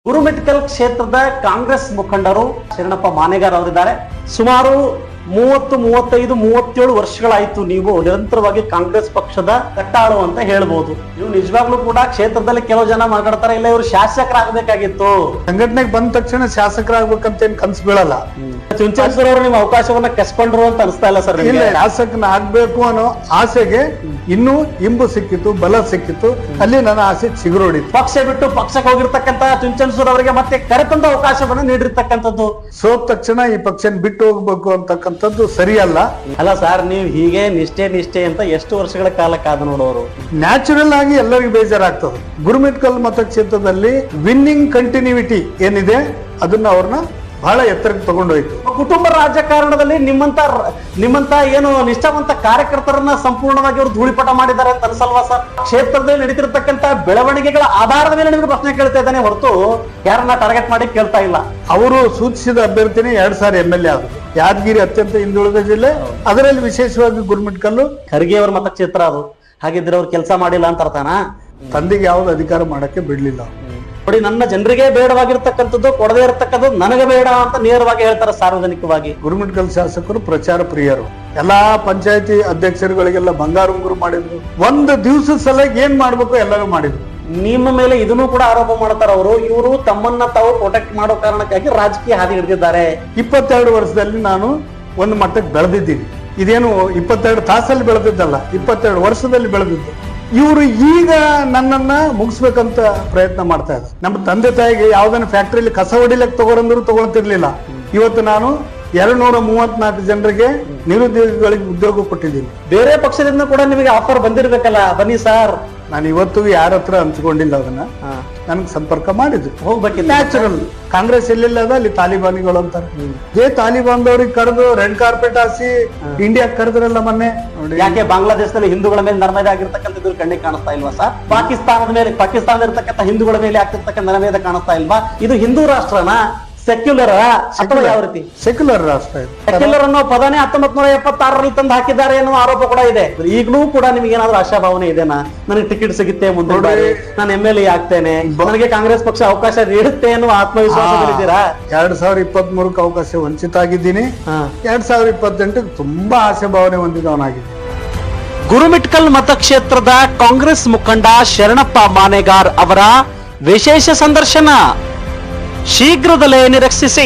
ಗುರುಮಿಟ್ಕಲ್ ಕ್ಷೇತ್ರದ ಕಾಂಗ್ರೆಸ್ ಮುಖಂಡರು ಶರಣಪ್ಪ ಮಾನೆಗಾರ್ ಅವರಿದ್ದಾರೆ. ಸುಮಾರು 35-37 ವರ್ಷಗಳಾಯ್ತು ನೀವು ನಿರಂತರವಾಗಿ ಕಾಂಗ್ರೆಸ್ ಪಕ್ಷದ ಕಟ್ಟಾಳು ಅಂತ ಹೇಳ್ಬೋದು. ನೀವು ನಿಜವಾಗ್ಲೂ ಕೂಡ ಕ್ಷೇತ್ರದಲ್ಲಿ ಕೆಲವು ಜನ ಮಾತಾಡ್ತಾರೆ, ಇಲ್ಲ ಇವರು ಶಾಸಕರಾಗಬೇಕಾಗಿತ್ತು, ಸಂಘಟನೆಗೆ ಬಂದ ತಕ್ಷಣ ಶಾಸಕರಾಗ್ಬೇಕಂತ ಏನ್ ಕನ್ಸು ಬೀಳಲ್ಲ. ಚುಂಚೇಶ್ವರ ಅವರು ನಿಮ್ಮ ಅವಕಾಶವನ್ನ ಕಸ್ಕೊಂಡ್ರು ಅಂತ ಅನಿಸ್ತಾ ಇಲ್ಲ ಸರ್? ಇಲ್ಲ, ಶಾಸಕನ ಆಗ್ಬೇಕು ಅನ್ನೋ ಆಸೆಗೆ ಇನ್ನೂ ಇಂಬು ಸಿಕ್ಕಿತ್ತು, ಬಲ ಸಿಕ್ಕಿತ್ತು, ಅಲ್ಲಿ ನನ್ನ ಆಸೆ ಚಿಗುರೊಡಿತು. ಪಕ್ಷ ಬಿಟ್ಟು ಪಕ್ಷಕ್ಕೆ ಹೋಗಿರ್ತಕ್ಕಂತ ಚುಂಚೇಶ್ವರ ಅವರಿಗೆ ಮತ್ತೆ ಕರೆತಂದ ಅವಕಾಶವನ್ನ ನೀಡಿರ್ತಕ್ಕಂಥದ್ದು, ಸೋತ ತಕ್ಷಣ ಈ ಪಕ್ಷನ ಬಿಟ್ಟು ಹೋಗ್ಬೇಕು ಅಂತಕ್ಕಂಥದ್ದು ಸರಿಯಲ್ಲ. ಅಲ್ಲ ಸರ್, ನೀವು ಹೀಗೆ ನಿಷ್ಠೆ ಅಂತ ಎಷ್ಟು ವರ್ಷಗಳ ಕಾಲ ಕಾದು ನೋಡೋರು? ನ್ಯಾಚುರಲ್ ಆಗಿ ಎಲ್ಲರಿಗೂ ಬೇಜಾರಾಗ್ತದೆ. ಗುರುಮಿಟ್ಕಲ್ ಮತಕ್ಷೇತ್ರದಲ್ಲಿ ವಿನ್ನಿಂಗ್ ಕಂಟಿನ್ಯೂಟಿ ಏನಿದೆ ಅದನ್ನ ಅವ್ರನ್ನ ಬಹಳ ಎತ್ತರಕ್ಕೆ ತಗೊಂಡೋಯ್ತು. ಕುಟುಂಬ ರಾಜಕಾರಣದಲ್ಲಿ ನಿಮ್ಮಂತ ಏನು ನಿಷ್ಠಾವಂತ ಕಾರ್ಯಕರ್ತರನ್ನ ಸಂಪೂರ್ಣವಾಗಿ ಅವರು ಧೂಳಿಪಟ ಮಾಡಿದ್ದಾರೆ ಅಂತ ಅನ್ಸಲ್ವಾ ಸರ್? ಕ್ಷೇತ್ರದಲ್ಲಿ ನಡೀತಿರ್ತಕ್ಕಂತ ಬೆಳವಣಿಗೆಗಳ ಆಧಾರದ ಮೇಲೆ ನಿಮಗೆ ಪ್ರಶ್ನೆ ಕೇಳ್ತಾ ಇದ್ದಾನೆ ಹೊರತು ಯಾರನ್ನ ಟಾರ್ಗೆಟ್ ಮಾಡಿ ಕೇಳ್ತಾ ಇಲ್ಲ. ಅವರು ಸೂಚಿಸಿದ ಅಭ್ಯರ್ಥಿನೇ 2 ಸಾರಿ MLA ಆದ್ರು. ಯಾದಗಿರಿ ಅತ್ಯಂತ ಹಿಂದುಳಿದ ಜಿಲ್ಲೆ, ಅದರಲ್ಲಿ ವಿಶೇಷವಾಗಿ ಗುರುಮಿಟ್ಕಲ್ಲು ಖರ್ಗೆ ಅವರ ಮತಕ್ಷೇತ್ರ ಅದು. ಹಾಗಿದ್ರೆ ಅವ್ರು ಕೆಲಸ ಮಾಡಿಲ್ಲ ಅಂತ ಅರ್ಥನಾ? ತಂದೆಗೆ ಯಾವ್ದು ಅಧಿಕಾರ ಮಾಡಕ್ಕೆ ಬಿಡ್ಲಿಲ್ಲ. ನೋಡಿ, ನನ್ನ ಜನರಿಗೆ ಬೇಡವಾಗಿರ್ತಕ್ಕಂಥದ್ದು ಕೊಡದೇ ಇರತಕ್ಕಂಥದ್ದು ನನಗೆ ಬೇಡ ಅಂತ ನೇರವಾಗಿ ಹೇಳ್ತಾರೆ ಸಾರ್ವಜನಿಕವಾಗಿ. ಗುರುಮಿಟ್ಕಲ್ ಶಾಸಕರು ಪ್ರಚಾರ ಪ್ರಿಯರು. ಎಲ್ಲಾ ಪಂಚಾಯತಿ ಅಧ್ಯಕ್ಷರುಗಳಿಗೆಲ್ಲ ಬಂಗಾರ ಉಂಗುರು ಮಾಡಿದ್ರು. ಒಂದು ದಿವಸ ಸಲ ಏನ್ ಮಾಡ್ಬೇಕು ಎಲ್ಲರೂ ಮಾಡಿದ್ರು. ನಿಮ್ಮ ಮೇಲೆ ಇದನ್ನು ಕೂಡ ಆರೋಪ ಮಾಡ್ತಾರ ಅವರು. ಇವರು ತಮ್ಮನ್ನ ತಾವು ಪ್ರೊಟೆಕ್ಟ್ ಮಾಡೋ ಕಾರಣಕ್ಕಾಗಿ ರಾಜಕೀಯ ಹಾದಿ ಹಿಡಿದಿದ್ದಾರೆ. 22 ವರ್ಷದಲ್ಲಿ ನಾನು ಒಂದು ಮಟ್ಟಕ್ಕೆ ಬೆಳೆದಿದ್ದೀನಿ. ಇದೇನು 22 ತಾಸಲ್ಲಿ ಬೆಳೆದಿದ್ದಲ್ಲ, 22 ವರ್ಷದಲ್ಲಿ ಬೆಳೆದಿದ್ದು. ಇವರು ಈಗ ನನ್ನನ್ನ ಮುಗಿಸ್ಬೇಕಂತ ಪ್ರಯತ್ನ ಮಾಡ್ತಾ ಇದ್ದಾರೆ. ನಮ್ಮ ತಂದೆ ತಾಯಿಗೆ ಯಾವ್ದನ್ನ ಫ್ಯಾಕ್ಟ್ರಿಯಲ್ಲಿ ಕಸ ಹೊಡಿಲಕ್ಕೆ ತಗೋರಂದ್ರು ತಗೊಳ್ತಿರ್ಲಿಲ್ಲ. ಇವತ್ತು ನಾನು 234 ಜನರಿಗೆ ನಿರುದ್ಯೋಗಿಗಳಿಗೆ ಉದ್ಯೋಗ ಕೊಟ್ಟಿದ್ದೀನಿ. ಬೇರೆ ಪಕ್ಷದಿಂದ ಕೂಡ ನಿಮಗೆ ಆಫರ್ ಬಂದಿರ್ಬೇಕಲ್ಲ, ಬನ್ನಿ ಸರ್. ನಾನು ಇವತ್ತು ಯಾರ ಹತ್ರ ಹಂಚ್ಕೊಂಡಿಲ್ಲ, ಅದನ್ನ ನನ್ಗೆ ಸಂಪರ್ಕ ಮಾಡಿದ್ರು. ಹೋಗ್ಬೇಕಿತ್ತು. ನ್ಯಾಚುರಲ್. ಕಾಂಗ್ರೆಸ್ ಎಲ್ಲಿಲ್ಲ ಅದ ಅಲ್ಲಿ ತಾಲಿಬಾನಿಗಳು ಅಂತಾರೆ. ಇದೇ ತಾಲಿಬಾನ್ದವ್ರಿಗೆ ಕರೆದು ರೆಡ್ ಕಾರ್ಪೆಟ್ ಹಾಸಿ ಇಂಡಿಯಾ ಕರೆದ್ರಲ್ಲ ಮೊನ್ನೆ. ಯಾಕೆ ಬಾಂಗ್ಲಾದೇಶದಲ್ಲಿ ಹಿಂದೂಗಳ ಮೇಲೆ ನರಮೇಧ ಆಗಿರ್ತಕ್ಕಂಥದ್ದು ಕಣ್ಣಿಗೆ ಕಾಣಿಸ್ತಾ ಇಲ್ವಾ ಸರ್? ಪಾಕಿಸ್ತಾನದ ಇರ್ತಕ್ಕಂಥ ಹಿಂದೂಗಳ ಮೇಲೆ ಆಗ್ತಿರ್ತಕ್ಕಂಥ ನರಮೇಧ ಕಾಣಿಸ್ತಾ ಇಲ್ವಾ? ಇದು ಹಿಂದೂ ರಾಷ್ಟ್ರನ ಸೆಕ್ಯುಲರ್ ಅಥವಾ ಯಾವ ರೀತಿ? ಸೆಕ್ಯುಲರ್ ರಾಷ್ಟ್ರ ಇದು. ಸೆಕ್ಯುಲರ್ ಅನ್ನೋ ಪದನೇ 1976ರಲ್ಲಿ ತಂದು ಹಾಕಿದ್ದಾರೆ ಎನ್ನುವ ಆರೋಪ ಕೂಡ ಇದೆ. ಈಗಲೂ ಕೂಡ ನಿಮ್ಗೆ ಏನಾದ್ರು ಆಶಾಭಾವನೆ ಇದೆನಾ? ನನಗೆ ಟಿಕೆಟ್ ಸಿಗುತ್ತೆ, ಮುಂದೆ ನಾನು MLA ಆಗ್ತೇನೆ, ನನಗೆ ಕಾಂಗ್ರೆಸ್ ಪಕ್ಷ ಅವಕಾಶ ನೀಡುತ್ತೆ ಎನ್ನುವ ಆತ್ಮವಿಶ್ವಾಸದಲ್ಲಿದ್ದೀರಾ? 2023ಕ್ಕೆ ಅವಕಾಶ ವಂಚಿತ ಆಗಿದ್ದೀನಿ. 2028ಕ್ಕೆ ತುಂಬಾ ಆಶಾಭಾವನೆ ಹೊಂದಿದವನಾಗಿದ್ದೀನಿ. ಗುರುಮಿಟ್ಕಲ್ ಮತಕ್ಷೇತ್ರದ ಕಾಂಗ್ರೆಸ್ ಮುಖಂಡ ಶರಣಪ್ಪ ಮಾನೆಗಾರ್ ಅವರ ವಿಶೇಷ ಸಂದರ್ಶನ ಶೀಘ್ರದಲ್ಲೇ ನಿರೀಕ್ಷಿಸಿ.